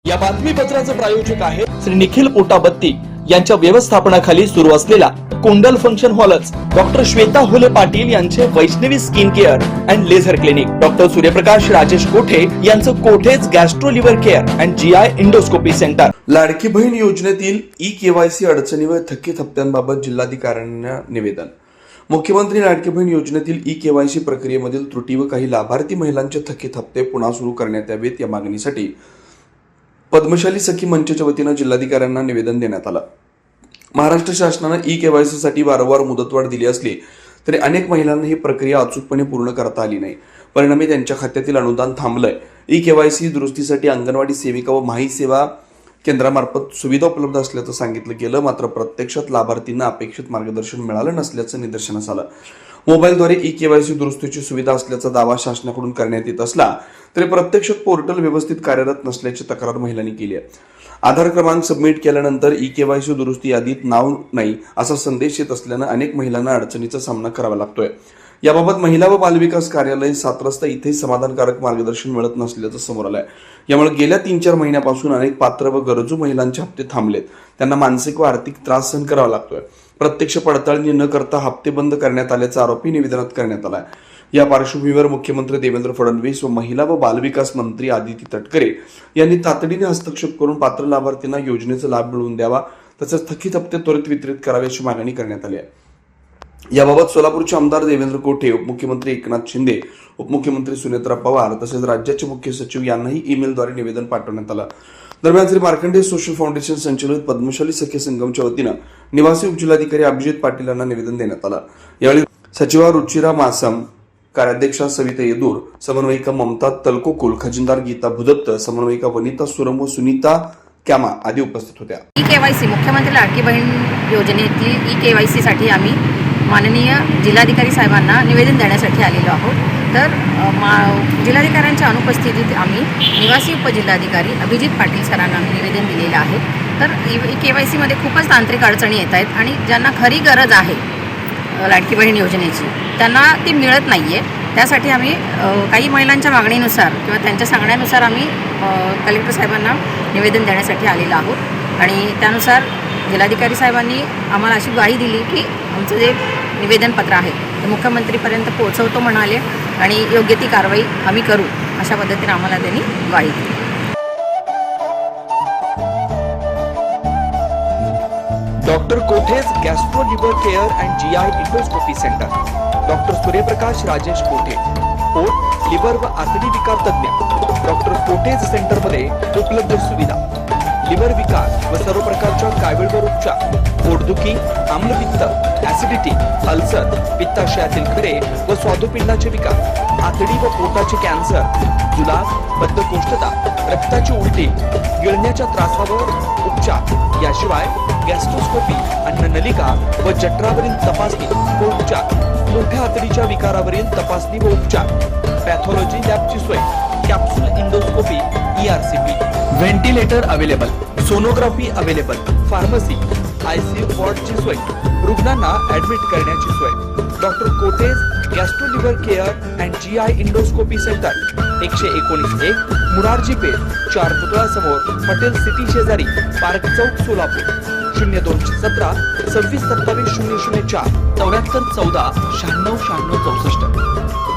या बातमीपत्राचे प्रायोजक आहे श्री निखिल पोटाबत्ती यांच्या व्यवस्थापनाखाली सुरू असलेला कुंडल फंक्शन हॉलच डॉक्टर श्वेता होले पाटील यांचे Vaishnavi skin care and laser clinic, doctor Suryaprakash Rajesh Kothe यांचं Kothe's gastro liver care and GI endoscopy centre. लाडकी बहीण योजनेतील ई-केवायसी अडचणी व थकीत हप्त्यांबाबत जिल्हाधिकाऱ्यांना निवेदन. मुख्यमंत्री लाडकी बहीण योजनेतील ई-केवायसी प्रक्रियेमधील त्रुटी व काही लाभार्थी महिलांचे थकीत हप्ते पुन्हा सुरू करण्यात यावेत या मागणीसाठी पद्मशाली सखी मंचच्या वतीनं जिल्हाधिकाऱ्यांना निवेदन देण्यात आलं. महाराष्ट्र शासनानं ई-केवायसी साठी वारंवार मुदतवाढ दिली असली तरी अनेक महिलांना ही प्रक्रिया अचूकपणे पूर्ण करता आली नाही. परिणामी त्यांच्या खात्यातील अनुदान थांबलंय. ई-केवायसी दुरुस्तीसाठी अंगणवाडी सेविका व माही सेवा केंद्रामार्फत सुविधा उपलब्ध असल्याचं सांगितलं गेलं, मात्र प्रत्यक्षात लाभार्थींना अपेक्षित मार्गदर्शन मिळालं नसल्याचं निदर्शनास आलं. मोबाईलद्वारे ई-केवायसी दुरुस्तीची सुविधा असल्याचा दावा शासनाकडून करण्यात येत असला तरी प्रत्यक्षात पोर्टल व्यवस्थित कार्यरत नसल्याची तक्रार महिलांनी केली आहे. आधार क्रमांक सबमिट केल्यानंतर ई-केवायसी दुरुस्ती यादीत नाव नाही असा संदेश येत असल्यानं अनेक महिलांना अडचणीचा सामना करावा लागतोय. याबाबत महिला व बालविकास कार्यालय 7 रस्ता इथे समाधानकारक मार्गदर्शन मिळत नसल्याचं समोर आलंय. यामुळे गेल्या 3-4 महिन्यापासून अनेक पात्र व गरजू महिलांचे हप्ते थांबलेत. त्यांना मानसिक व आर्थिक त्रास सहन करावा लागतोय. प्रत्यक्ष पडताळणी न करता हप्ते बंद करण्यात आल्याचा आरोपही निवेदनात करण्यात आलाय. या पार्श्वभूमीवर मुख्यमंत्री देवेंद्र फडणवीस व महिला व बालविकास मंत्री आदिती तटकरे यांनी तातडीने हस्तक्षेप करून पात्र लाभार्थींना योजनेचा लाभ मिळवून द्यावा, तसंच थकीत हप्ते त्वरित वितरित करावे अशी मागणी करण्यात आली आहे. याबाबत सोलापूरचे आमदार देवेंद्र कोठे, उपमुख्यमंत्री एकनाथ शिंदे, उपमुख्यमंत्री सुनेत्रा पवार तसेच राज्याचे मुख्य सचिव यांनाही ईमेलद्वारे निवेदन पाठवण्यात आलं. दरम्यान श्री मार्कंडेय सोशल फाउंडेशन संचलित पद्मशाली सखी संगमच्या वतीनं निवासी उपजिल्हाधिकारी अभिजित पाटील यांना निवेदन देण्यात आलं. यावेळी सचिवा रुचिरा मासम, कार्याध्यक्षा सविता येदूर, समन्वयिका ममता तलकोकुल, खजिनदार गीता भुदत्त, समन्वयिका वनिता सुरम व सुनीता कॅमा आदी उपस्थित होत्या. ई-केवायसी मुख्यमंत्री लाडकी बहीण योजनेतील ई-केवायसी साठी आम्ही माननीय जिल्हाधिकारी साहेबांना निवेदन देण्यासाठी आलेलो आहोत. तर जिल्हाधिकाऱ्यांच्या अनुपस्थितीत आम्ही निवासी उपजिल्हाधिकारी अभिजित पाटील सरांना आम्ही निवेदन दिलेलं आहे. तर ई-केवायसीमध्ये खूपच तांत्रिक अडचणी येत आहेत आणि ज्यांना खरी गरज आहे लाडकी बहीण योजनेची त्यांना ती मिळत नाही आहे. त्यासाठी आम्ही काही महिलांच्या मागणीनुसार किंवा त्यांच्या सांगण्यानुसार आम्ही कलेक्टर साहेबांना निवेदन देण्यासाठी आलेलो आहोत आणि त्यानुसार जिल्हाधिकारी साहेबांनी आम्हाला अशी ग्वाही दिली की आमचं जे निवेदनपत्र आहे ते मुख्यमंत्रीपर्यंत पोहोचवतो म्हणाले आणि योग्य ती कारवाई आम्ही करू अशा पद्धतीने आम्हाला त्यांनी ग्वाही दिली. Doctor Kothe's gastro liver care and GI endoscopy centre, doctor Suryaprakash Rajesh कोठे, पोट, लिव्हर व आतडी विकार तज्ञ. डॉक्टर कोठेज सेंटरमध्ये उपलब्ध सुविधा: लिव्हर विकार व सर्व प्रकारच्या कावीळवर उपचार, पोटदुखी, आम्लपित्त, ऍसिडिटी, अल्सर, पित्ताशयातील खडे व स्वादुपिंडाचे विकार, आतडी व पोटाचे कॅन्सर, जुलाब, बद्धकोष्ठता, रक्ताची उलटी, गिळण्याच्या त्रासावर उपचार. याशिवाय गॅस्ट्रोस्कोपी, अन्ननलिका व जठरावरील तपासणी व उपचार, मोठ्या आतडीच्या विकारावरील तपासणी व उपचार, पॅथॉलॉजी लॅबची सोय, capsule endoscopy, ERCP, ventilator available, sonography available, pharmacy, ICU वॉर्डची सोय, रुग्णांना ऍडमिट करण्याची सोय. Doctor Kothe's gastro liver care and GI endoscopy centre, 119 Murarji Peth, 4 पुतळा समोर, पटेल सिटी शेजारी, पार्क चौक, सोलापूर. 0217 26 27 004 74 14 96 96 64.